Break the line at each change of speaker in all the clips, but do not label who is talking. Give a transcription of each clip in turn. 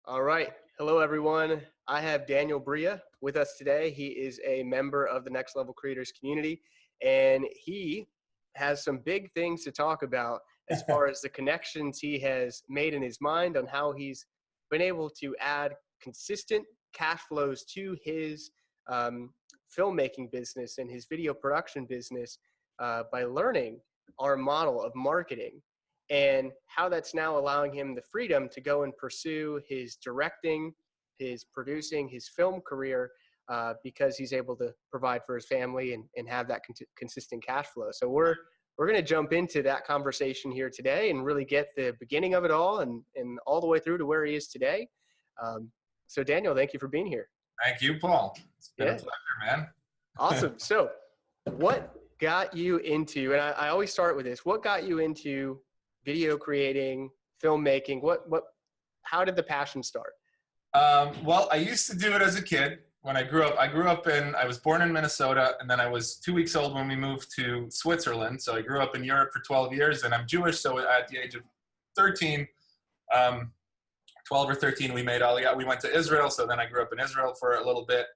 All right. Hello, everyone. I have Daniel Bria with us today. He is a member of the Next Level Creators community, and he has some big things to talk about as far as the connections he has made in his mind on how he's been able to add consistent cash flows to his um, filmmaking business and his video production business by learning our model of marketing and how that's now allowing him the freedom to go and pursue his directing, his producing, his film career because he's able to provide for his family and have that consistent cash flow. So we're going to jump into that conversation here today and really get the beginning of it all and all the way through to where he is today. So Daniel, thank you for being here.
Thank you, Paul. It's been a pleasure, man.
Awesome. So what got you into, and I always start with this, what got you into video creating, filmmaking? How did the passion start?
Well, I used to do it as a kid when I grew up. I was born in Minnesota, and then I was 2 weeks old when we moved to Switzerland. So I grew up in Europe for 12 years, and I'm Jewish. So at the age of 13, 12 or 13, we went to Israel. So then I grew up in Israel for a little bit.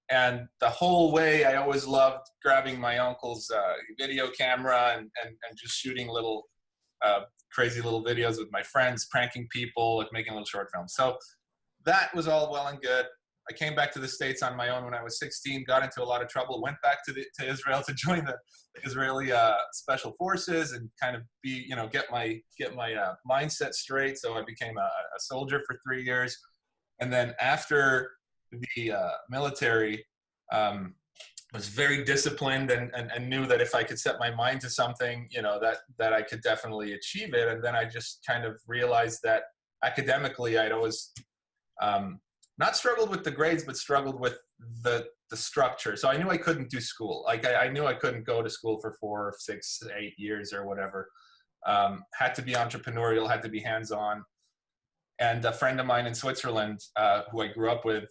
And the whole way, I always loved grabbing my uncle's video camera and just shooting little crazy little videos with my friends, pranking people, like making little short films. So that was all well and good. I came back to the States on my own when I was 16, got into a lot of trouble, went back to Israel to join the Israeli special forces and kind of get my mindset straight. So I became a soldier for 3 years. And then after the military, was very disciplined and knew that if I could set my mind to something, that I could definitely achieve it. And then I just kind of realized that academically, I'd always not struggled with the grades, but struggled with the structure. So I knew I couldn't do school. Like I knew I couldn't go to school for 4, 6, 8 years or whatever. Had to be entrepreneurial, had to be hands-on. And a friend of mine in Switzerland, who I grew up with,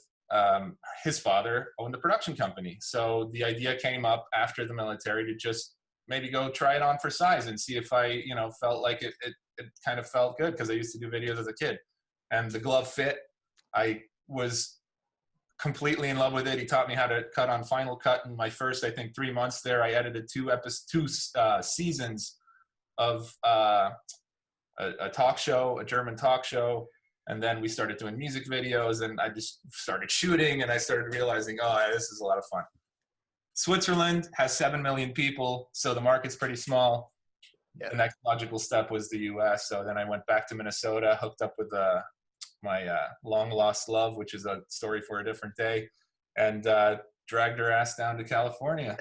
his father owned a production company. So the idea came up after the military to just maybe go try it on for size and see if I, felt like it kind of felt good, because I used to do videos as a kid. And the glove fit. I was completely in love with it. He taught me how to cut on Final Cut. In my first, I think, 3 months there, I edited two seasons of a talk show, a German talk show. And then we started doing music videos, and I just started shooting, and I started realizing, this is a lot of fun. Switzerland has 7 million people, so the market's pretty small. Yeah. The next logical step was the US. So then I went back to Minnesota, hooked up with my long lost love, which is a story for a different day, and dragged her ass down to California.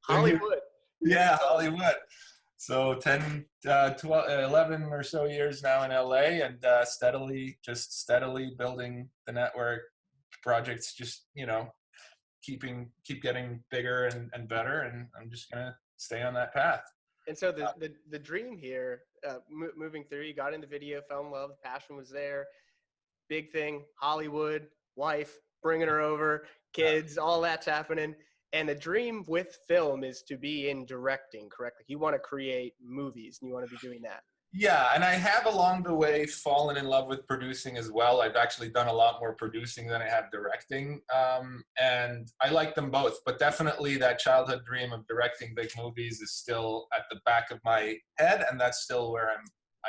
Hollywood.
Yeah, Hollywood. So 10, 12, 11 or so years now in LA, and steadily building the network. Projects just, keep getting bigger and better, and I'm just going to stay on that path.
And so the dream here, moving through, you got into video, fell in love, the passion was there, big thing, Hollywood, wife, bringing her over, kids, all that's happening. And the dream with film is to be in directing, correct? Like you want to create movies and you want to be doing that.
Yeah, and I have along the way fallen in love with producing as well. I've actually done a lot more producing than I have directing. And I like them both, but definitely that childhood dream of directing big movies is still at the back of my head, and that's still where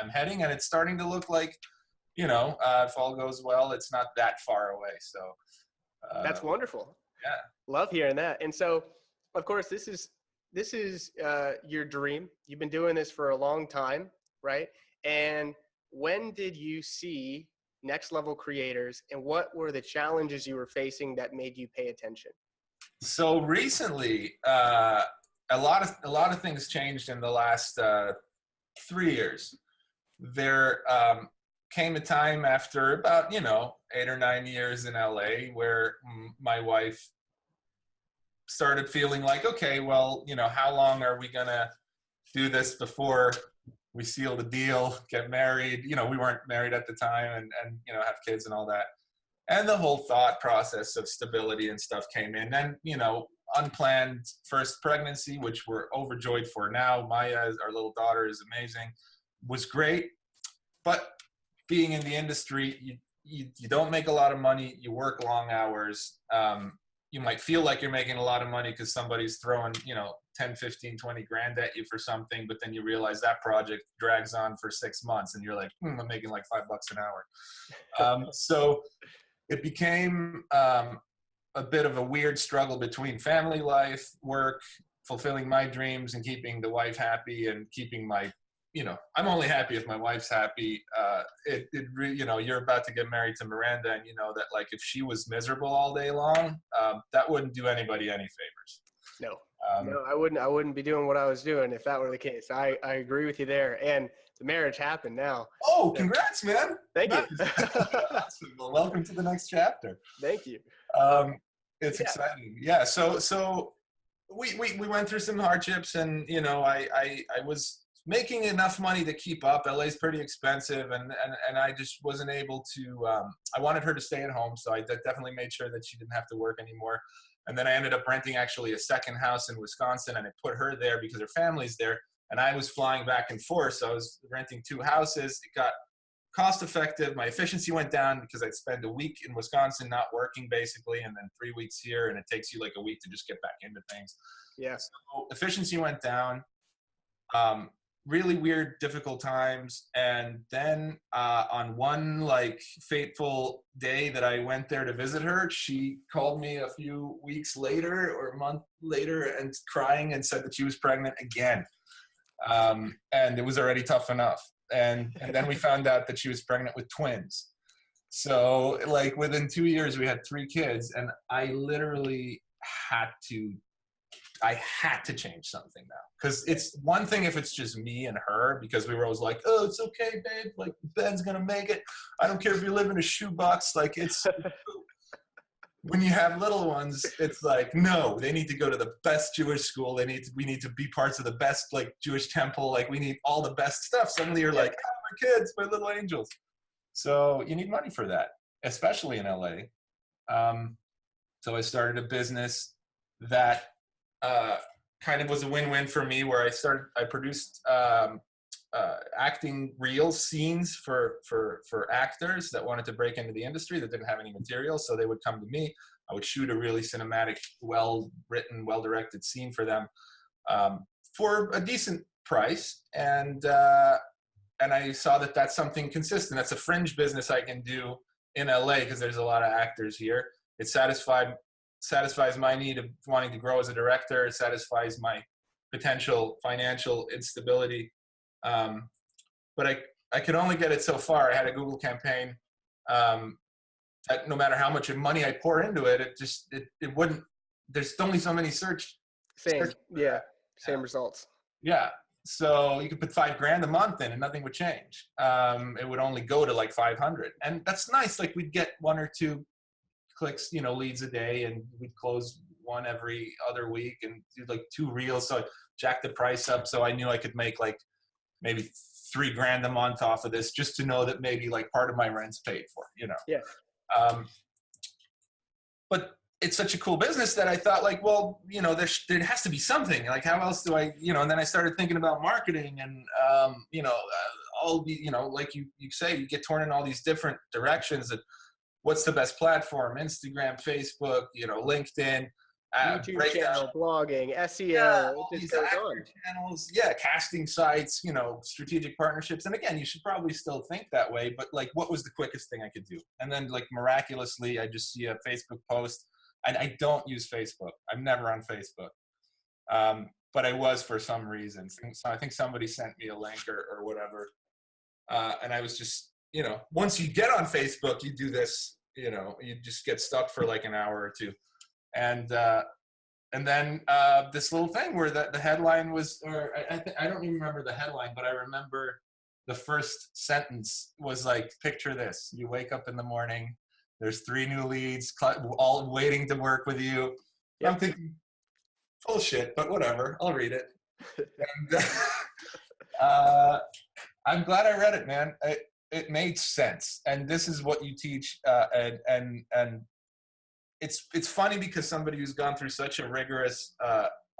I'm heading. And it's starting to look like, if all goes well, it's not that far away. So
that's wonderful.
Yeah.
Love hearing that. And so, of course, this is your dream. You've been doing this for a long time, right? And when did you see Next Level Creators, and what were the challenges you were facing that made you pay attention?
So recently, a lot of things changed in the last 3 years. There came a time after about 8 or 9 years in LA where my wife started feeling like, okay, well, how long are we gonna do this before we seal the deal, get married? We weren't married at the time, and have kids and all that. And the whole thought process of stability and stuff came in. And unplanned first pregnancy, which we're overjoyed for now. Maya, our little daughter, is amazing, was great. But being in the industry, you don't make a lot of money. You work long hours. You might feel like you're making a lot of money because somebody's throwing, 10, 15, 20 grand at you for something, but then you realize that project drags on for 6 months and you're like, I'm making like $5 an hour. So it became a bit of a weird struggle between family life, work, fulfilling my dreams and keeping the wife happy and keeping my, I'm only happy if my wife's happy. You're about to get married to Miranda and you know that like if she was miserable all day long, that wouldn't do anybody any favors.
No, I wouldn't be doing what I was doing if that were the case. I agree with you there. And the marriage happened now.
Oh, congrats, man.
Thank you.
Awesome. Well, welcome to the next chapter.
Thank you.
It's exciting. Yeah. So we went through some hardships and, I was making enough money to keep up. LA's pretty expensive and I just wasn't able to, I wanted her to stay at home. So I definitely made sure that she didn't have to work anymore. And then I ended up renting actually a second house in Wisconsin and I put her there because her family's there. And I was flying back and forth. So I was renting 2 houses. It got cost effective. My efficiency went down because I'd spend a week in Wisconsin not working basically, and then 3 weeks here. And it takes you like a week to just get back into things.
Yeah.
So efficiency went down. Really weird, difficult times. And then on one like fateful day that I went there to visit her, she called me a few weeks later or a month later and crying and said that she was pregnant again. And it was already tough enough. And then we found out that she was pregnant with twins. So like within 2 years, we had 3 kids and I literally had to change something now. Because it's one thing if it's just me and her, because we were always like, oh, it's okay, babe. Like, Ben's going to make it. I don't care if you live in a shoebox. Like, it's when you have little ones, it's like, no, they need to go to the best Jewish school. We need to be parts of the best, like, Jewish temple. Like, we need all the best stuff. Suddenly you're like, oh, my kids, my little angels. So you need money for that, especially in LA. So I started a business that kind of was a win-win for me where I produced acting reel scenes for actors that wanted to break into the industry that didn't have any material. So they would come to me. I would shoot a really cinematic, well-written, well-directed scene for them for a decent price. And I saw that that's something consistent. That's a fringe business I can do in LA because there's a lot of actors here. It satisfies my need of wanting to grow as a director. It satisfies my potential financial instability. But I could only get it so far. I had a Google campaign that no matter how much money I pour into it, it wouldn't, there's only so many search.
Same results.
Yeah. So you could put $5,000 a month in and nothing would change. It would only go to like 500. And that's nice. Like we'd get 1 or 2 clicks, leads a day, and we'd close 1 every other week and do like 2 reels. So I jacked the price up. So I knew I could make like maybe $3,000 a month off of this just to know that maybe like part of my rent's paid for,
Yeah.
But it's such a cool business that I thought like, well, there has to be something. Like how else do I, and then I started thinking about marketing and, all the, like you say, you get torn in all these different directions. And what's the best platform? Instagram, Facebook, LinkedIn,
YouTube channel, blogging, SEO,
all these
goes
actor
on.
channels, casting sites, strategic partnerships. And again, you should probably still think that way, but like, what was the quickest thing I could do? And then like miraculously, I just see a Facebook post. And I don't use Facebook. I'm never on Facebook. But I was for some reason. So I think somebody sent me a link or whatever. And I was just, once you get on Facebook, you do this, you just get stuck for like an hour or 2. And then this little thing where the headline was, or I don't even remember the headline, but I remember the first sentence was like, picture this. You wake up in the morning, there's 3 new leads, all waiting to work with you. Yep. I'm thinking, bullshit, but whatever, I'll read it. And, I'm glad I read it, man. It made sense, and this is what you teach. And it's funny because somebody who's gone through such a rigorous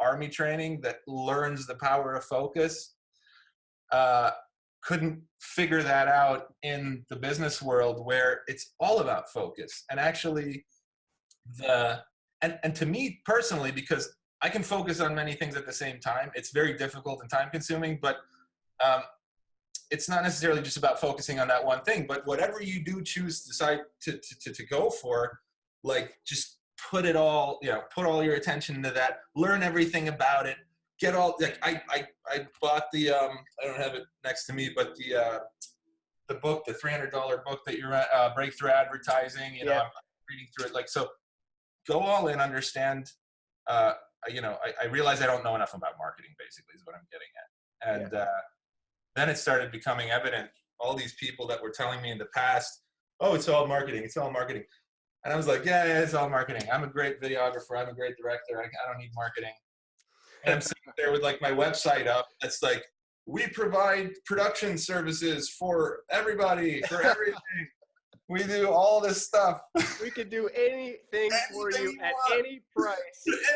army training that learns the power of focus couldn't figure that out in the business world where it's all about focus. And actually and to me personally, because I can focus on many things at the same time, it's very difficult and time consuming, but um, it's not necessarily just about focusing on that one thing, but whatever you do decide to go for, like just put it all, put all your attention into that, learn everything about it, get all, like I bought the, I don't have it next to me, but the book, the $300 book that you're Breakthrough Advertising,
Yeah.
I'm reading through it. Like, so go all in, understand, I realize I don't know enough about marketing, basically, is what I'm getting at. And then it started becoming evident, all these people that were telling me in the past, oh, it's all marketing, it's all marketing. And I was like, yeah, it's all marketing. I'm a great videographer, I'm a great director, I don't need marketing. And I'm sitting there with like my website up, that's like, we provide production services for everybody, for everything. We do all this stuff.
We could do anything for you at any price.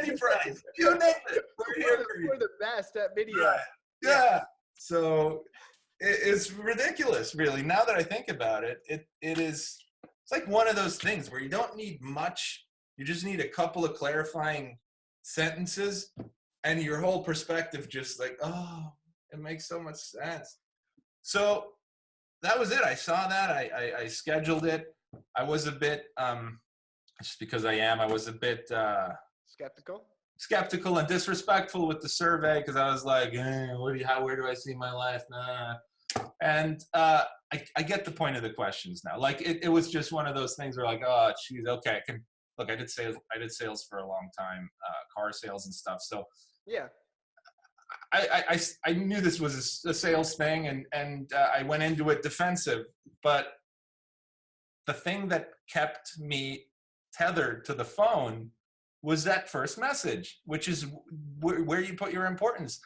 Any price. You name it.
We're the best at video.
Yeah. So it's ridiculous, really. Now that I think about it, it's like one of those things where you don't need much. You just need a couple of clarifying sentences, and your whole perspective just like, oh, it makes so much sense. So that was it. I saw that. I scheduled it. I was a bit, just because I was a bit skeptical and disrespectful with the survey, because I was like, where do I see my life? Nah. And I get the point of the questions now. Like it was just one of those things where like, oh, geez, okay, I did sales for a long time, car sales and stuff. So
yeah.
I knew this was a sales thing, and I went into it defensive. But the thing that kept me tethered to the phone was that first message, which is where you put your importance.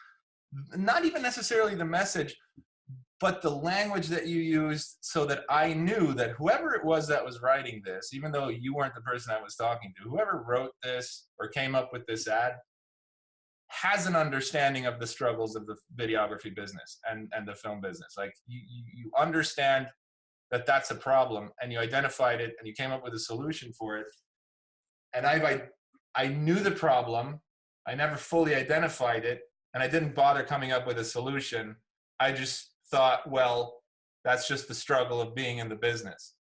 Not even necessarily the message, but the language that you used, so that I knew that whoever it was that was writing this, even though you weren't the person I was talking to, whoever wrote this or came up with this ad has an understanding of the struggles of the videography business and the film business. Like you understand that that's a problem, and you identified it, and you came up with a solution for it. And I knew the problem. I never fully identified it, and I didn't bother coming up with a solution. I just thought, well, that's just the struggle of being in the business.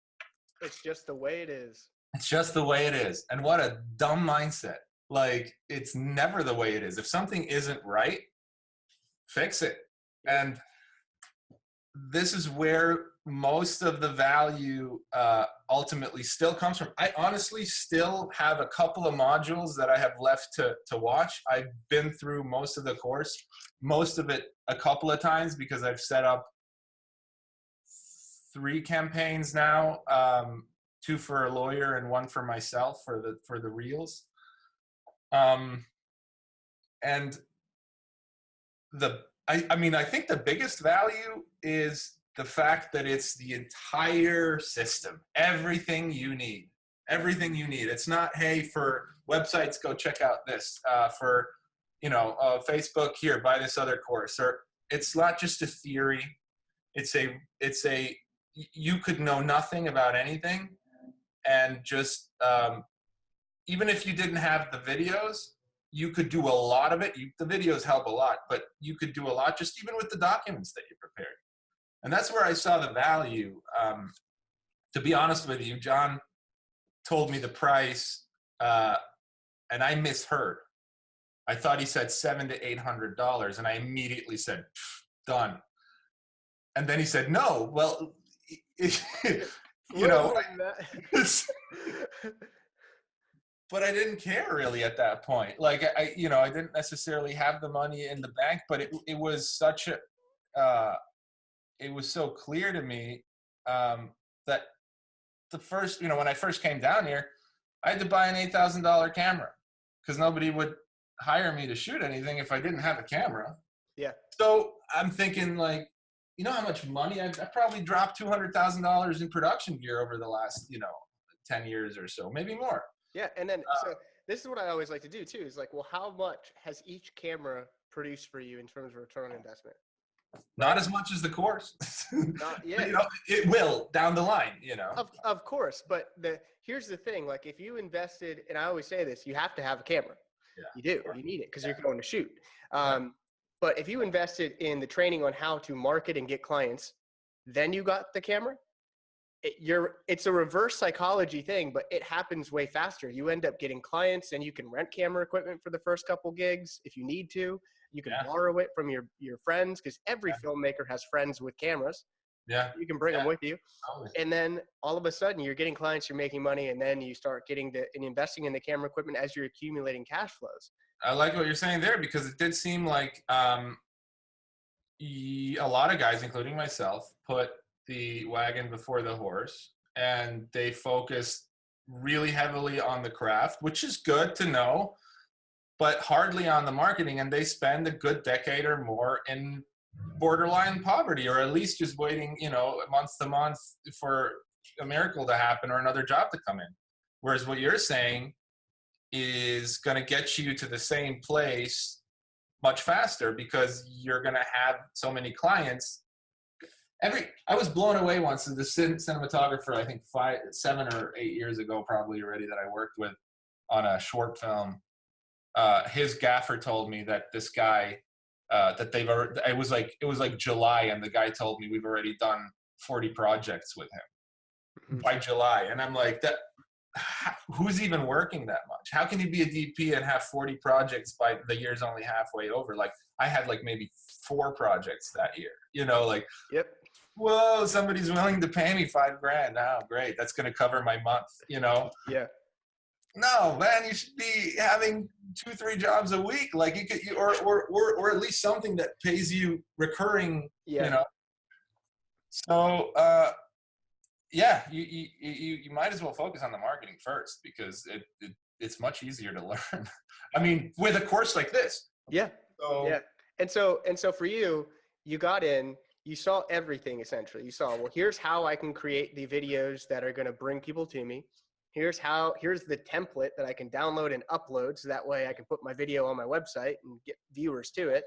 It's just the way it is.
It's just the way it is. And what a dumb mindset. Like, it's never the way it is. If something isn't right, fix it. And this is where most of the value ultimately still comes from. I honestly still have a couple of modules that I have left to watch. I've been through most of the course, most of it a couple of times, because I've set up 3 campaigns now, 2 for a lawyer and 1 for myself for the reels. And I think the biggest value is the fact that it's the entire system, everything you need. It's not, hey, for websites, go check out this, for, Facebook, here, buy this other course, or it's not just a theory. You could know nothing about anything, and just, even if you didn't have the videos, you could do a lot of it. The videos help a lot, but you could do a lot just even with the documents that you prepared. And that's where I saw the value. To be honest with you, John told me the price, and I misheard. I thought he said $700 to $800, and I immediately said, done. And then he said, no, well, but I didn't care really at that point. Like I didn't necessarily have the money in the bank, but it was such it was so clear to me that the first, when I first came down here, I had to buy an $8,000 camera because nobody would hire me to shoot anything if I didn't have a camera.
Yeah. So
I'm thinking, like, how much money I probably dropped $200,000 in production gear over the last 10 years or so, maybe more.
Yeah, and then so this is what I always like to do too. Is like, well, how much has each camera produced for you in terms of return on investment?
Not
right?
as much as the course.
Not
But,
yeah.
it will down the line,
Of course, but here's the thing. Like if you invested, and I always say this, you have to have a camera.
Yeah,
You do.
of course.
You need it because
Yeah,
you're going to shoot.
right.
But if you invested in the training on how to market and get clients, then you got the camera. It's a reverse psychology thing, but it happens way faster. You end up getting clients, and you can rent camera equipment for the first couple gigs if you need to. You can
Yeah,
borrow it from your friends because every filmmaker has friends with cameras.
yeah,
You can bring them
yeah.
with you,
Totally.
and then all of a sudden you're getting clients, you're making money, and then you start getting and investing in the camera equipment as you're accumulating cash flows.
I like what you're saying there because it did seem like a lot of guys, including myself, put the wagon before the horse, and they focused really heavily on the craft, which is good to know, but hardly on the marketing. And they spend a good decade or more in borderline poverty, or at least just waiting, month to month for a miracle to happen or another job to come in. Whereas what you're saying is going to get you to the same place much faster because you're going to have so many clients. I was blown away once. The cinematographer, I think 7 or 8 years ago, probably already, that I worked with on a short film. His gaffer told me that this guy, that they've already, it was like July, and the guy told me we've already done 40 projects with him by July. And I'm like, who's even working that much? How can you be a DP and have 40 projects by the year's only halfway over? Like I had like maybe 4 projects that year,
Yep.
Whoa, somebody's willing to pay me $5,000. Oh, great. That's going to cover my month,
Yeah.
No, man, you should be having 2-3 jobs a week. Like you could, or at least something that pays you recurring,
Yeah.
So, yeah, you might as well focus on the marketing first because it's much easier to learn. I mean, with a course like this.
Yeah.
So,
Yeah. And so for you, you got in, you saw everything essentially. You saw, well, here's how I can create the videos that are going to bring people to me. Here's the template that I can download and upload so that way I can put my video on my website and get viewers to it.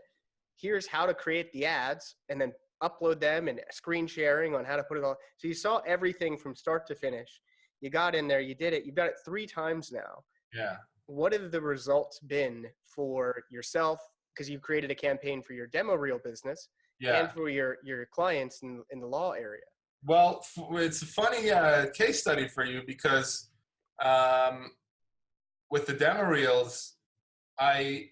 Here's how to create the ads and then upload them, and screen sharing on how to put it all. So you saw everything from start to finish. You got in there, you did it. You've done it 3 times now.
yeah.
What have the results been for yourself? Because you created a campaign for your demo reel business and for your clients in the law area.
Well, it's a funny case study for you because with the demo reels, I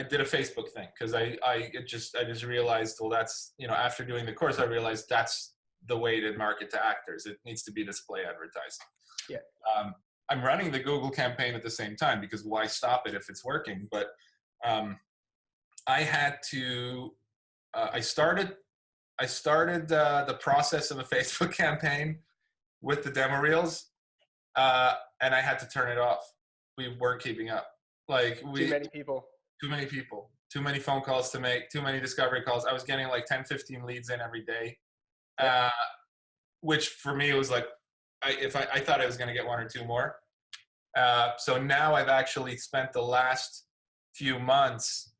did a Facebook thing because I just realized, well, that's, after doing the course, I realized that's the way to market to actors. It needs to be display advertising.
Yeah.
I'm running the Google campaign at the same time because why stop it if it's working? But I had to, I started the process of a Facebook campaign with the demo reels, and I had to turn it off. We weren't keeping up.
Too many people.
Too many phone calls to make, too many discovery calls. I was getting like 10, 15 leads in every day, which for me was like, I thought I was going to get 1 or 2 more. So now I've actually spent the last few months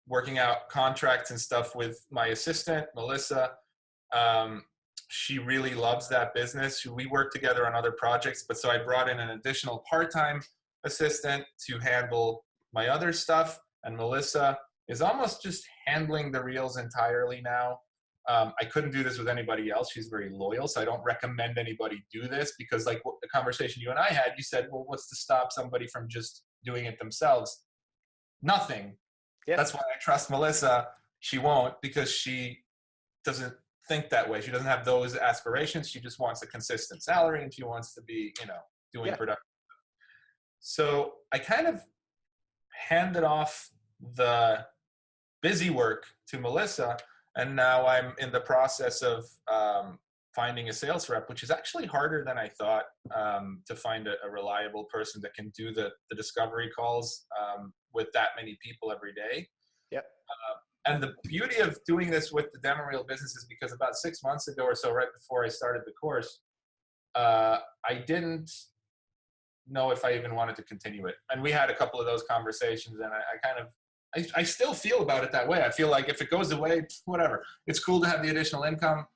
working out contracts and stuff with my assistant, Melissa. She really loves that business. We work together on other projects, but so I brought in an additional part-time assistant to handle my other stuff, and Melissa is almost just handling the reels entirely now. I couldn't do this with anybody else. She's very loyal, so I don't recommend anybody do this because, like the conversation you and I had, you said, well, what's to stop somebody from just doing it themselves? Nothing.
Yeah.
That's why I trust Melissa. She won't, because she doesn't think that way. She doesn't have those aspirations. She just wants a consistent salary, and she wants to be, doing production. So I kind of handed off the busy work to Melissa, and now I'm in the process of finding a sales rep, which is actually harder than I thought, to find a reliable person that can do the discovery calls with that many people every day.
Yep.
And the beauty of doing this with the demo reel business is because about 6 months ago or so, right before I started the course, I didn't know if I even wanted to continue it. And we had a couple of those conversations, and I kind of I still feel about it that way. I feel like if it goes away, whatever. It's cool to have the additional income,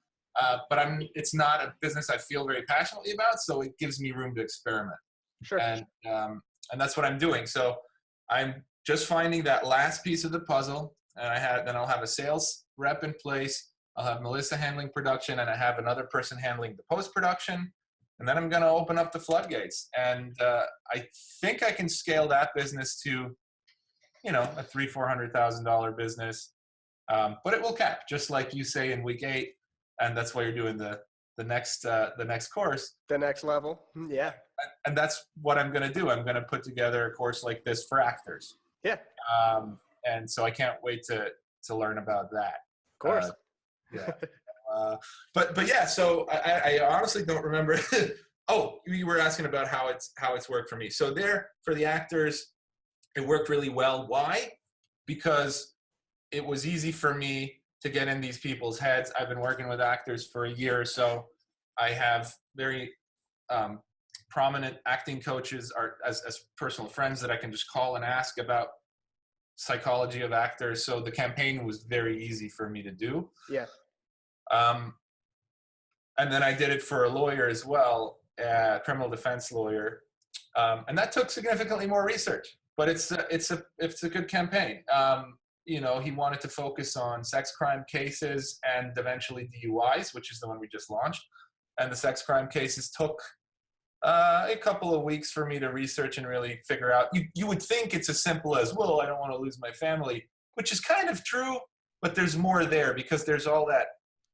but it's not a business I feel very passionately about, so it gives me room to experiment.
Sure.
And that's what I'm doing. So I'm just finding that last piece of the puzzle, and then I'll have a sales rep in place. I'll have Melissa handling production, and I have another person handling the post-production. And then I'm going to open up the floodgates. And I think I can scale that business to, a $300,000-$400,000 business. But it will cap, just like you say in week 8. And that's why you're doing the next course.
The next level. Yeah.
And that's what I'm going to do. I'm going to put together a course like this for actors.
Yeah.
And so I can't wait to learn about that.
Of course.
Yeah. But yeah, so I honestly don't remember. Oh, you were asking about how it's worked for me. So there, for the actors, it worked really well. Why? Because it was easy for me to get in these people's heads. I've been working with actors for a year or so. I have very prominent acting coaches as personal friends that I can just call and ask about psychology of actors. So the campaign was very easy for me to do.
Yeah.
And then I did it for a lawyer as well, a criminal defense lawyer. And that took significantly more research, but it's a good campaign. He wanted to focus on sex crime cases and eventually DUIs, which is the one we just launched. And the sex crime cases took a couple of weeks for me to research and really figure out. You would think it's as simple as, well, I don't want to lose my family, which is kind of true, but there's more there because there's all that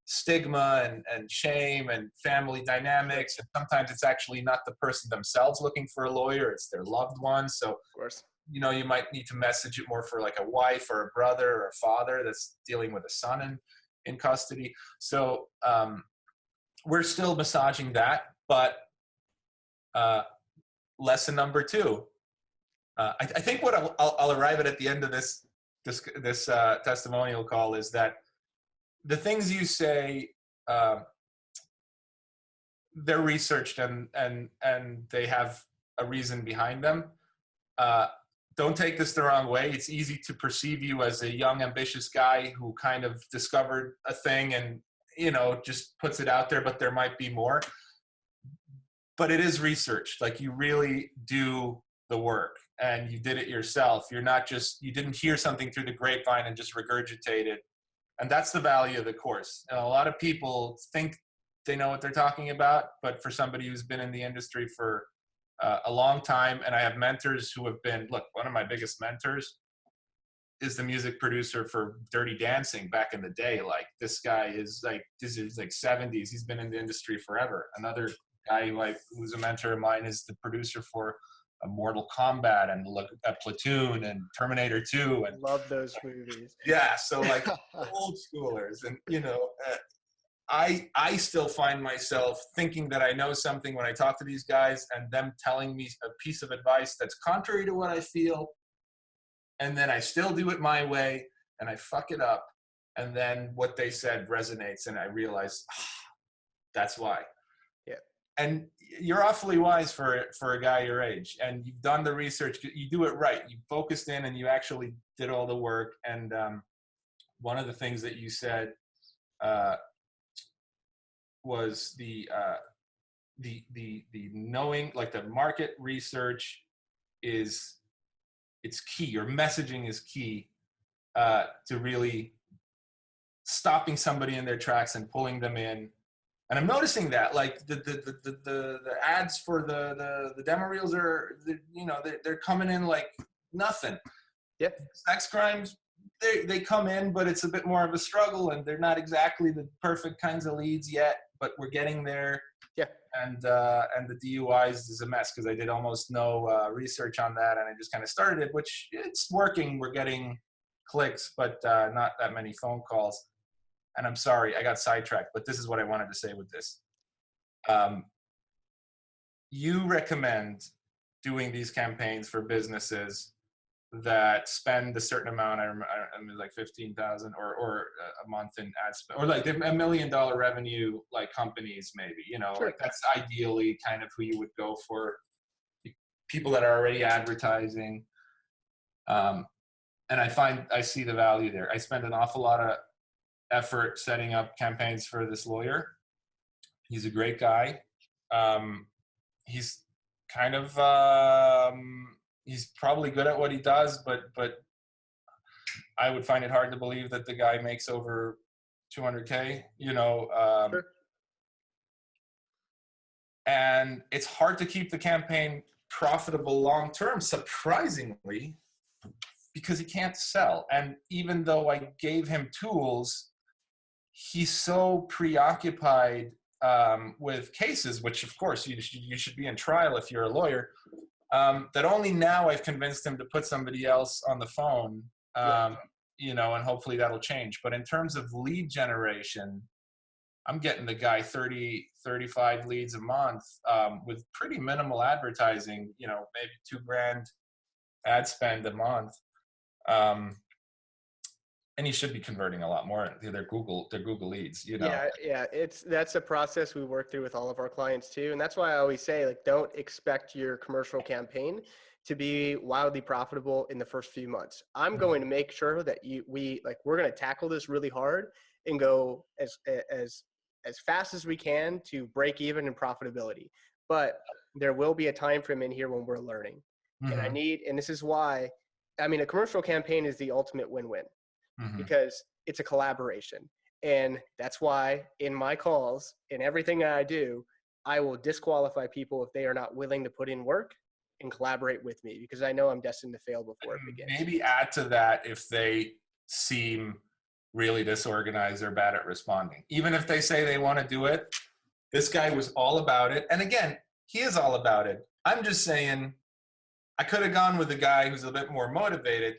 stigma and shame and family dynamics. And sometimes it's actually not the person themselves looking for a lawyer, it's their loved one. So,
of course,
you might need to message it more for like a wife or a brother or a father that's dealing with a son in custody. So we're still massaging that, but lesson number 2. I think what I'll arrive at the end of this testimonial call is that the things you say, they're researched and they have a reason behind them. Don't take this the wrong way. It's easy to perceive you as a young, ambitious guy who kind of discovered a thing and, just puts it out there, but there might be more. But it is research. Like, you really do the work and you did it yourself. You didn't hear something through the grapevine and just regurgitate it. And that's the value of the course. And a lot of people think they know what they're talking about, but for somebody who's been in the industry for a long time, and I have mentors who have been, one of my biggest mentors is the music producer for Dirty Dancing back in the day. Like, this guy is like 70s. He's been in the industry forever. Another guy who's a mentor of mine is the producer for Mortal Kombat and Platoon and Terminator 2. And
love those movies.
Yeah, so like old schoolers. And, I still find myself thinking that I know something when I talk to these guys and them telling me a piece of advice that's contrary to what I feel. And then I still do it my way and I fuck it up. And then what they said resonates and I realize, that's why.
Yeah.
And you're awfully wise for a guy your age, and you've done the research. You do it right. You focused in and you actually did all the work. And one of the things that you said was the knowing, like, the market research it's key. Your messaging is key to really stopping somebody in their tracks and pulling them in. And I'm noticing that, like, the ads for the demo reels they're coming in like nothing.
Yep.
Sex crimes, they come in, but it's a bit more of a struggle, and they're not exactly the perfect kinds of leads yet, but we're getting there.
Yeah.
And the DUIs is a mess because I did almost no research on that, and I just kind of started it, which it's working. We're getting clicks, but not that many phone calls. And I'm sorry, I got sidetracked, but this is what I wanted to say with this. You recommend doing these campaigns for businesses that spend a certain amount, I mean, like 15,000 or a month in ad spend, or like $1 million revenue, like companies maybe,
Sure.
Like that's ideally kind of who you would go for, people that are already advertising. And And I see the value there. I spend an awful lot of effort setting up campaigns for this lawyer. He's a great guy. He's kind of he's probably good at what he does, but I would find it hard to believe that the guy makes over 200K,
Sure.
and it's hard to keep the campaign profitable long term, surprisingly, because he can't sell. And even though I gave him tools, he's so preoccupied with cases, which of course you should be in trial if you're a lawyer, that only now I've convinced him to put somebody else on the phone, and hopefully that'll change. But in terms of lead generation, I'm getting the guy 30, 35 leads a month with pretty minimal advertising, maybe $2,000 ad spend a month. And he should be converting a lot more. They're Google leads,
Yeah, that's a process we work through with all of our clients too. And that's why I always say, like, don't expect your commercial campaign to be wildly profitable in the first few months. I'm going to make sure that we're going to tackle this really hard and go as fast as we can to break even in profitability. But there will be a time frame in here when we're learning.
Mm-hmm.
And this is why, a commercial campaign is the ultimate win-win.
Mm-hmm.
Because it's a collaboration. And that's why in my calls, in everything I do, I will disqualify people if they are not willing to put in work and collaborate with me, because I know I'm destined to fail before it begins.
Maybe add to that if they seem really disorganized or bad at responding. Even if they say they want to do it, this guy was all about it. And again, he is all about it. I'm just saying I could have gone with a guy who's a bit more motivated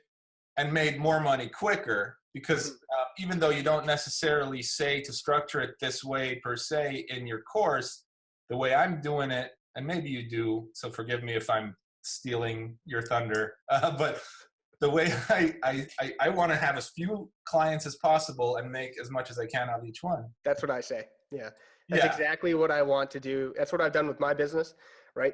and made more money quicker, because even though you don't necessarily say to structure it this way per se in your course, the way I'm doing it, and maybe you do, so forgive me if I'm stealing your thunder, but the way I want to have as few clients as possible and make as much as I can out of each one.
That's what I say. Yeah. That's exactly what I want to do. That's what I've done with my business, right?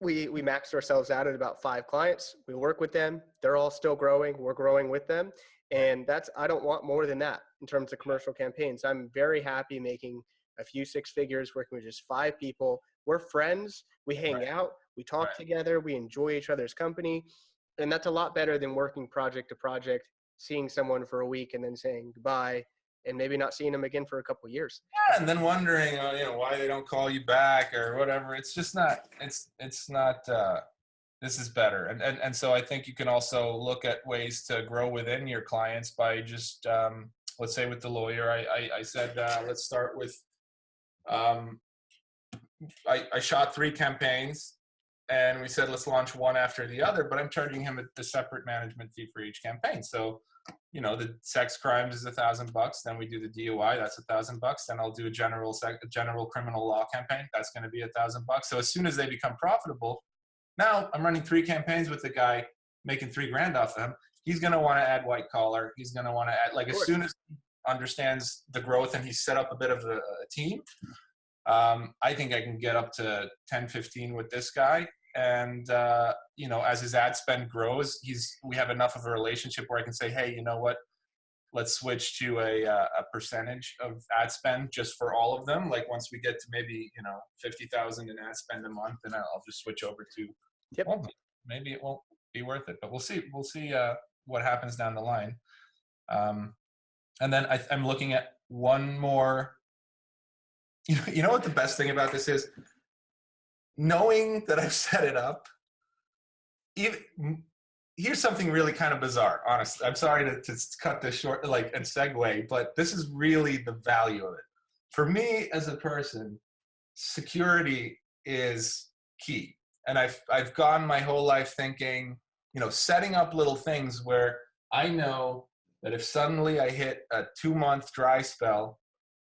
We maxed ourselves out at about 5 clients. We work with them. They're all still growing. We're growing with them. And I don't want more than that in terms of commercial campaigns. I'm very happy making a few 6 figures working with just 5 people. We're friends. We hang out. We talk together. We enjoy each other's company. And that's a lot better than working project to project, seeing someone for a week and then saying goodbye and maybe not seeing them again for a couple of years.
Yeah, and then wondering, why they don't call you back or whatever. It's just not. It's not. This is better, and so I think you can also look at ways to grow within your clients by just, let's say with the lawyer, I said let's start with. I shot 3 campaigns, and we said let's launch one after the other, but I'm charging him a separate management fee for each campaign. So, the sex crimes is $1,000. Then we do the DUI, that's $1,000. Then I'll do a general criminal law campaign. That's going to be $1,000. So as soon as they become profitable, now I'm running 3 campaigns with the guy, making $3,000 off of him. He's going to want to add white collar. He's going to want to add, as soon as he understands the growth and he's set up a bit of a team, I think I can get up to 10, 15 with this guy. And, as his ad spend grows, we have enough of a relationship where I can say, hey, you know what, let's switch to a percentage of ad spend just for all of them. Like once we get to maybe, 50,000 in ad spend a month, then I'll just switch over to, well, maybe it won't be worth it, but we'll see what happens down the line. And then I'm looking at one more, you know what the best thing about this is? Knowing that I've set it up, here's something really kind of bizarre, honestly. I'm sorry to cut this short, and segue, but this is really the value of it. For me as a person, security is key. And I've gone my whole life thinking, setting up little things where I know that if suddenly I hit a 2-month dry spell,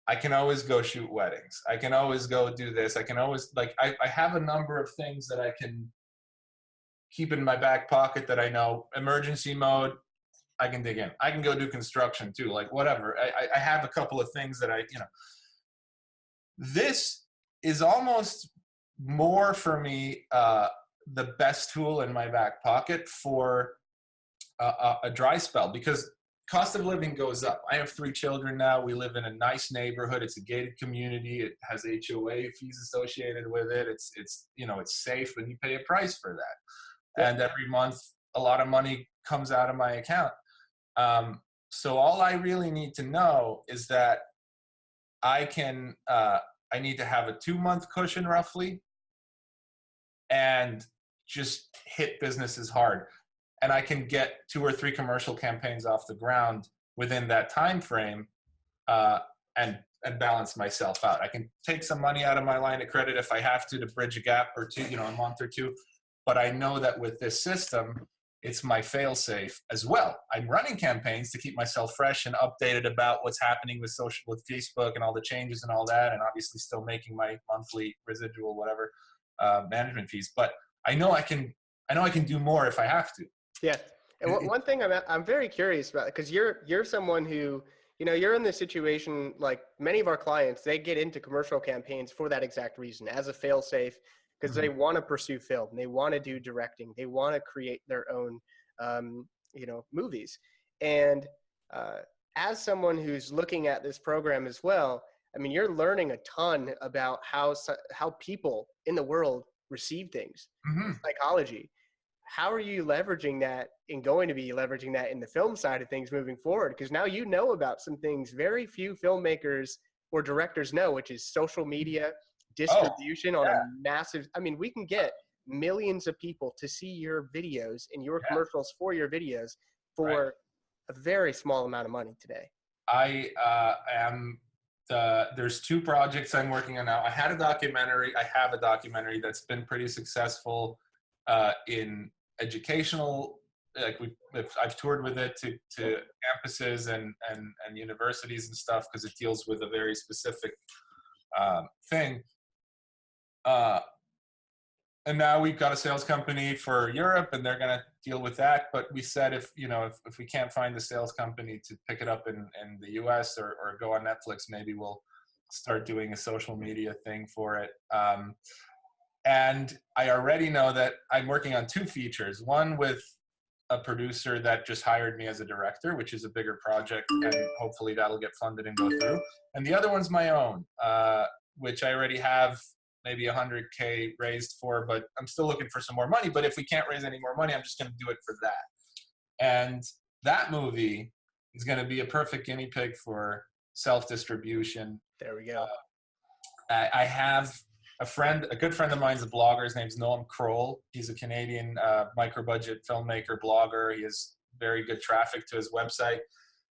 I can always go shoot weddings. I can always go do this. I can always, I have a number of things that I can keep in my back pocket that I know, emergency mode, I can dig in. I can go do construction too, whatever. I have a couple of things that this is almost more for me, the best tool in my back pocket for a dry spell because cost of living goes up. I have 3 children now. We live in a nice neighborhood. It's a gated community. It has HOA fees associated with it. It's it's safe, and you pay a price for that.
Yep.
And every month, a lot of money comes out of my account. So all I really need to know is that I need to have a 2-month cushion roughly, and just hit businesses hard. And I can get 2 or 3 commercial campaigns off the ground within that time frame, and balance myself out. I can take some money out of my line of credit if I have to bridge a gap or two, a month or two. But I know that with this system, it's my fail-safe as well. I'm running campaigns to keep myself fresh and updated about what's happening with Facebook and all the changes and all that, and obviously still making my monthly residual whatever management fees. But I know I can do more if I have to.
Yeah. And one thing I'm very curious about, because you're someone who, you're in this situation, like many of our clients, they get into commercial campaigns for that exact reason, as a fail-safe, because they want to pursue film, they want to do directing, they want to create their own, movies. And as someone who's looking at this program as well, I mean, you're learning a ton about how people in the world receive things, psychology. How are you leveraging that and going to be leveraging that in the film side of things moving forward? Because now you know about some things very few filmmakers or directors know, which is social media distribution on a massive, I mean, we can get millions of people to see your videos and your commercials for your videos for a very small amount of money today.
There's 2 projects I'm working on now. I have a documentary that's been pretty successful in educational, I've toured with it to campuses and universities and stuff, because it deals with a very specific thing. And now we've got a sales company for Europe, and they're going to deal with that. But we said if we can't find the sales company to pick it up in the US or go on Netflix, maybe we'll start doing a social media thing for it. And I already know that I'm working on 2 features, one with a producer that just hired me as a director, which is a bigger project, and hopefully that'll get funded and go through. And the other one's my own, which I already have maybe 100K raised for, but I'm still looking for some more money. But if we can't raise any more money, I'm just going to do it for that. And that movie is going to be a perfect guinea pig for self-distribution.
There we go.
I have a good friend of mine is a blogger. His name's Noam Kroll. He's a Canadian micro-budget filmmaker, blogger. He has very good traffic to his website.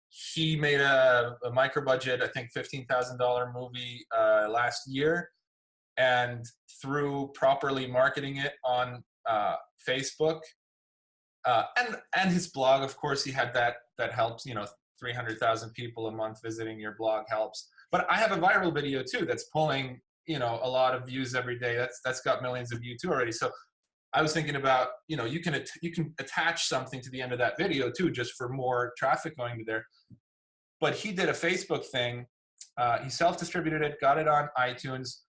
He made a micro-budget, I think $15,000 movie last year. And through properly marketing it on Facebook and his blog, of course, he had that helps. 300,000 people a month visiting your blog helps. But I have a viral video too that's pulling a lot of views every day. That's got millions of views too already. So I was thinking about you can attach something to the end of that video too, just for more traffic going to there. But he did a Facebook thing. He self-distributed it, got it on iTunes.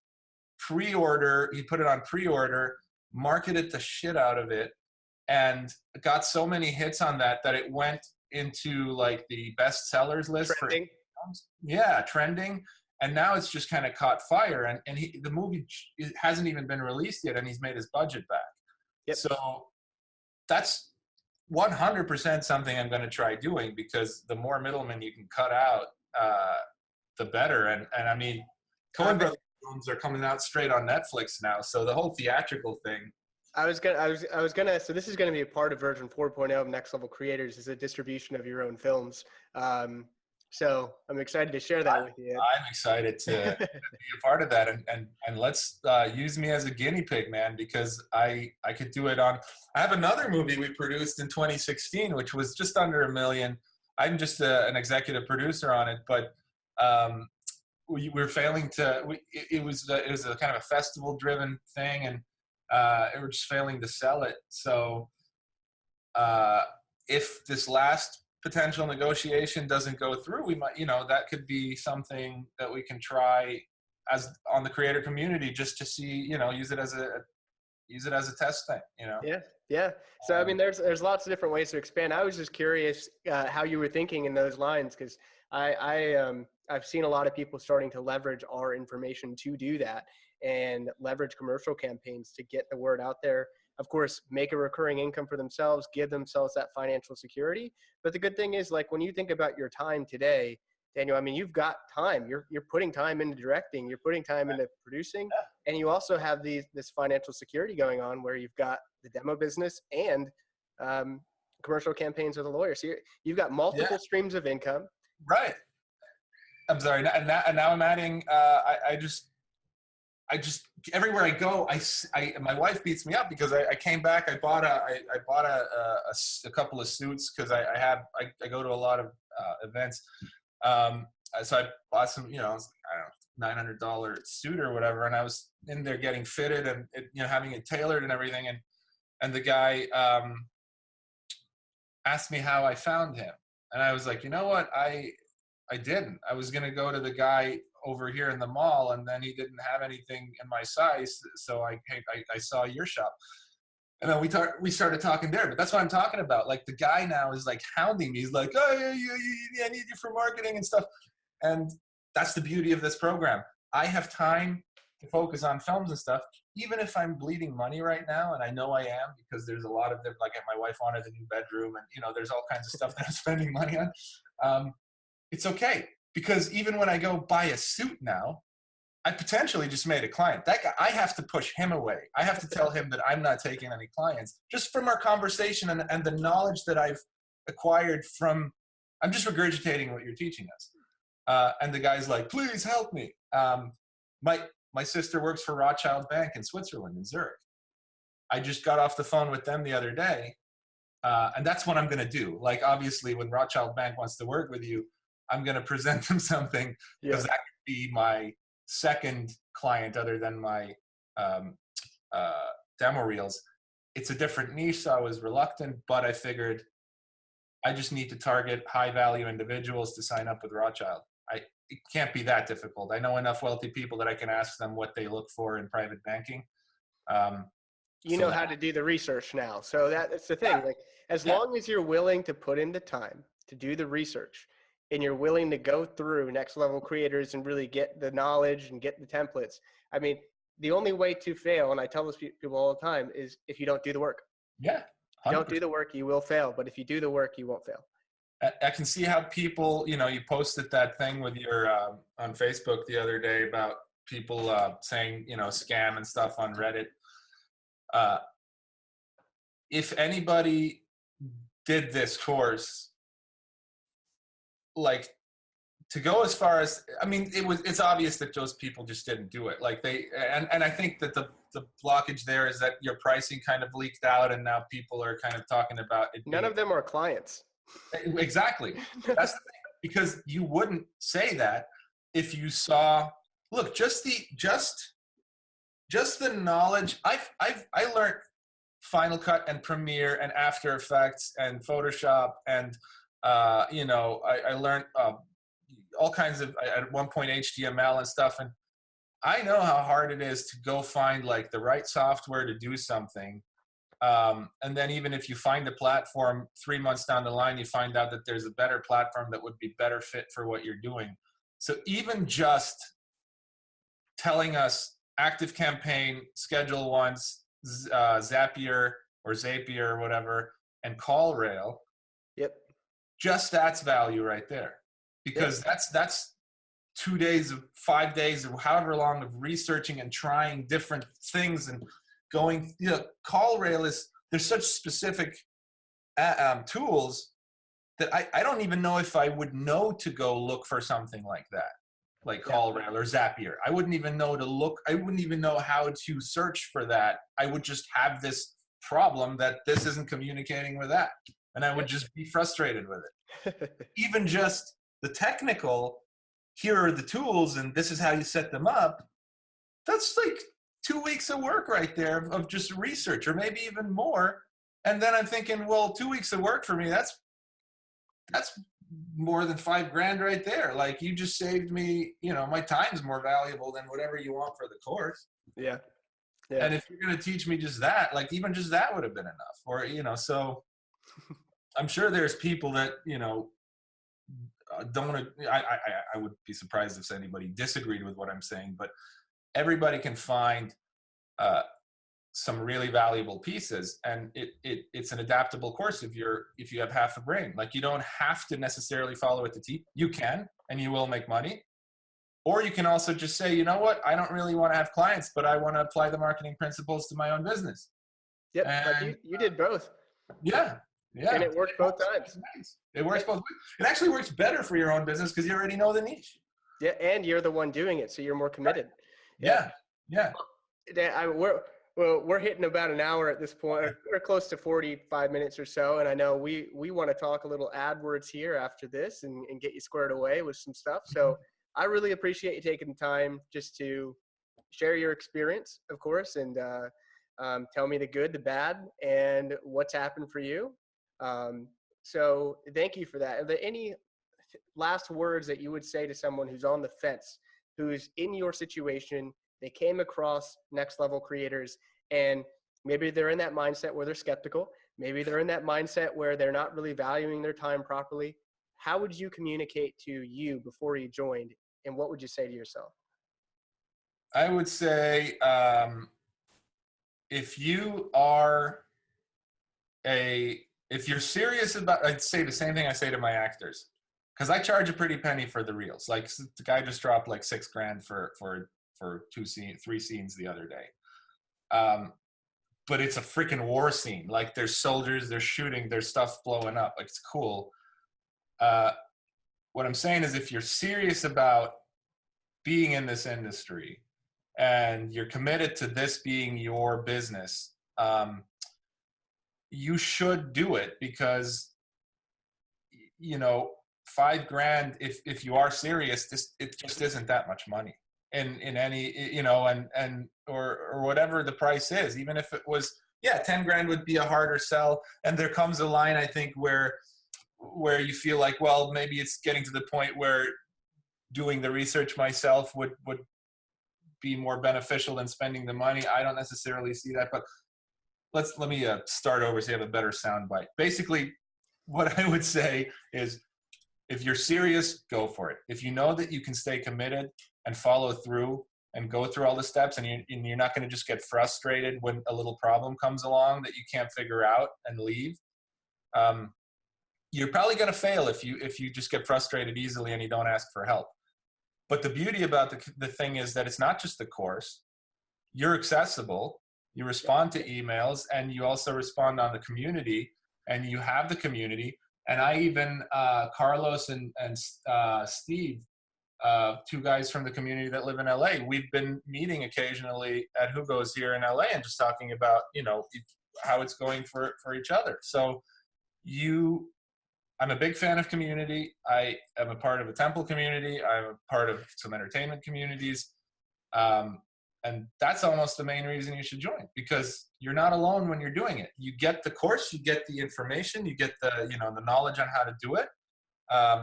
He put it on pre-order, marketed the shit out of it, and got so many hits on that it went into like the best sellers list trending. Trending. And now it's just kind of caught fire, and the movie hasn't even been released yet, and he's made his budget back. Yep. So that's 100% something I'm going to try doing, because the more middlemen you can cut out, the better. And I mean, Coen Brothers films are coming out straight on Netflix now, so the whole theatrical thing.
So this is gonna be a part of version 4.0 of Next Level Creators, is a distribution of your own films. So I'm excited to share that with you.
I'm excited to be a part of that, and let's use me as a guinea pig, man, because I could do it on. I have another movie we produced in 2016, which was just under $1 million. I'm just an executive producer on it, but we're failing to. It was a kind of a festival-driven thing, and we're just failing to sell it. So if this last potential negotiation doesn't go through, we might, that could be something that we can try as on the creator community, just to see, use it as a use it as a test thing, you know?
Yeah. Yeah. So, I mean, there's lots of different ways to expand. I was just curious how you were thinking in those lines, because I've seen a lot of people starting to leverage our information to do that and leverage commercial campaigns to get the word out there. Of course, make a recurring income for themselves, give themselves that financial security. But the good thing is, like, when you think about your time today, Daniel, I mean, you've got time. You're putting time into directing. You're putting time into producing, and you also have this financial security going on where you've got the demo business and commercial campaigns with a lawyer. So you've got multiple streams of income.
Right. I'm sorry. And now I'm adding. I just everywhere I go, my wife beats me up because I came back. I bought a couple of suits because I go to a lot of events. So I bought some, you know, I don't know, $900 suit or whatever, and I was in there getting fitted and having it tailored and everything, and the guy asked me how I found him, and I was like, you know what, I didn't. I was gonna go to the guy over here in the mall, and then he didn't have anything in my size, so I saw your shop. And then we started talking there, but that's what I'm talking about. Like, the guy now is like hounding me. He's like, oh, yeah, I need you for marketing and stuff. And that's the beauty of this program. I have time to focus on films and stuff, even if I'm bleeding money right now. And I know I am, because there's a lot of them, like my wife wanted a new bedroom, and there's all kinds of stuff that I'm spending money on. It's okay, because even when I go buy a suit now, I potentially just made a client. That guy, I have to push him away. I have to tell him that I'm not taking any clients, just from our conversation and the knowledge that I've acquired from, I'm just regurgitating what you're teaching us. And the guy's like, please help me. My sister works for Rothschild Bank in Switzerland, in Zurich. I just got off the phone with them the other day. And that's what I'm going to do. Like, obviously, when Rothschild Bank wants to work with you, I'm going to present them something, because that could be my second client other than my demo reels. It's a different niche, so I was reluctant, but I figured I just need to target high value individuals to sign up with Rothschild. It can't be that difficult. I know enough wealthy people that I can ask them what they look for in private banking.
You know how to do the research now. So that's the thing. Like, as long as you're willing to put in the time to do the research, and you're willing to go through Next Level Creators and really get the knowledge and get the templates. I mean, the only way to fail, and I tell this people all the time, is if you don't do the work.
Yeah. 100%.
If you don't do the work, you will fail. But if you do the work, you won't fail.
I can see how people, you posted that thing with your on Facebook the other day about people saying, scam and stuff on Reddit. If anybody did this course, like, to go as far as, I mean, it's obvious that those people just didn't do it. Like, and I think that the blockage there is that your pricing kind of leaked out, and now people are kind of talking about it.
None of them are clients.
Exactly. That's the thing, because you wouldn't say that if you saw, look, just the knowledge. I learned Final Cut and Premiere and After Effects and Photoshop, and I learned all kinds of, at one point, HTML and stuff. And I know how hard it is to go find, like, the right software to do something. And then even if you find a platform 3 months down the line, you find out that there's a better platform that would be better fit for what you're doing. So even just telling us Active Campaign, Schedule Once, Zapier or whatever, and CallRail.
Yep.
Just that's value right there, because that's 2 days of 5 days or however long of researching and trying different things and going. CallRail there's such specific tools that I don't even know if I would know to go look for something like that, like CallRail or Zapier. I wouldn't even know to look. I wouldn't even know how to search for that. I would just have this problem that this isn't communicating with that. And I would just be frustrated with it. Even just the technical, here are the tools and this is how you set them up. That's like 2 weeks of work right there of just research, or maybe even more. And then I'm thinking, well, 2 weeks of work for me, that's more than $5,000 right there. Like, you just saved me, my time's more valuable than whatever you want for the course.
Yeah. Yeah.
And if you're going to teach me just that, like even just that would have been enough. Or, so I'm sure there's people that, don't want to, I would be surprised if anybody disagreed with what I'm saying, but everybody can find some really valuable pieces, and it's an adaptable course if you have half a brain. Like, you don't have to necessarily follow it to T. You can, and you will make money. Or you can also just say, you know what, I don't really want to have clients, but I want to apply the marketing principles to my own business.
Yep.
And,
Like you did both.
Yeah.
And it worked both times.
It works both ways. It actually works better for your own business because you already know the niche.
Yeah. And you're the one doing it, so you're more committed.
Yeah. Yeah.
We're hitting about an hour at this point. We're close to 45 minutes or so. And I know we want to talk a little AdWords here after this and get you squared away with some stuff. So I really appreciate you taking the time just to share your experience, of course, and tell me the good, the bad, and what's happened for you. So thank you for that. Are there any last words that you would say to someone who's on the fence, who's in your situation? They came across Next Level Creators, and maybe they're in that mindset where they're skeptical. Maybe they're in that mindset where they're not really valuing their time properly. How would you communicate to you before you joined, and what would you say to yourself?
I would say, if you're serious about, I'd say the same thing I say to my actors, because I charge a pretty penny for the reels. Like, the guy just dropped like $6,000 for 3 scenes the other day. But it's a freaking war scene. Like, there's soldiers, there's shooting, there's stuff blowing up. Like, it's cool. What I'm saying is, if you're serious about being in this industry and you're committed to this being your business, you should do it, because, $5,000, if you are serious, it just isn't that much money in any, or whatever the price is. Even if it was, $10,000 would be a harder sell. And there comes a line, I think, where you feel like, well, maybe it's getting to the point where doing the research myself would be more beneficial than spending the money. I don't necessarily see that, but let me start over so you have a better soundbite. Basically, what I would say is, if you're serious, go for it. If you know that you can stay committed and follow through and go through all the steps, and you're not going to just get frustrated when a little problem comes along that you can't figure out and leave. You're probably going to fail if you just get frustrated easily and you don't ask for help. But the beauty about the thing is that it's not just the course. You're accessible. You respond to emails, and you also respond on the community, and you have the community. And I even, Carlos and Steve, 2 guys from the community that live in LA, we've been meeting occasionally at Hugo's here in LA and just talking about, how it's going for each other. So I'm a big fan of community. I am a part of a temple community. I'm a part of some entertainment communities. And that's almost the main reason you should join, because you're not alone when you're doing it. You get the course, you get the information, you get the knowledge on how to do it.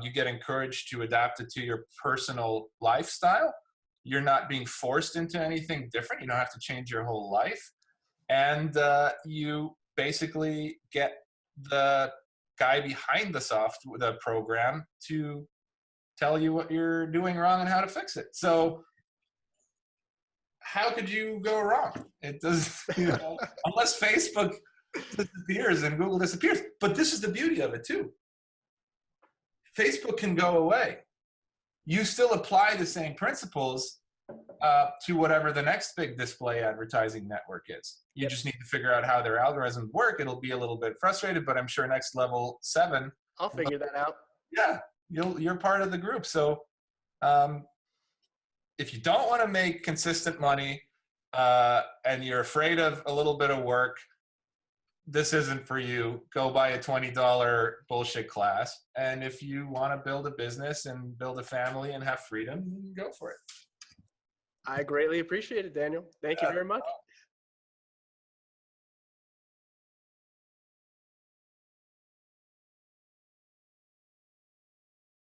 You get encouraged to adapt it to your personal lifestyle. You're not being forced into anything different. You don't have to change your whole life. And you basically get the guy behind the program to tell you what you're doing wrong and how to fix it. So how could you go wrong? It does, unless Facebook disappears and Google disappears. But this is the beauty of it too. Facebook can go away. You still apply the same principles to whatever the next big display advertising network is. You just need to figure out how their algorithms work. It'll be a little bit frustrated, but I'm sure Next Level 7.
I'll figure that out.
Yeah, you're part of the group. So if you don't want to make consistent money and you're afraid of a little bit of work, this isn't for you. Go buy a $20 bullshit class. And if you want to build a business and build a family and have freedom, go for it.
I greatly appreciate it, Daniel. Thank you very much.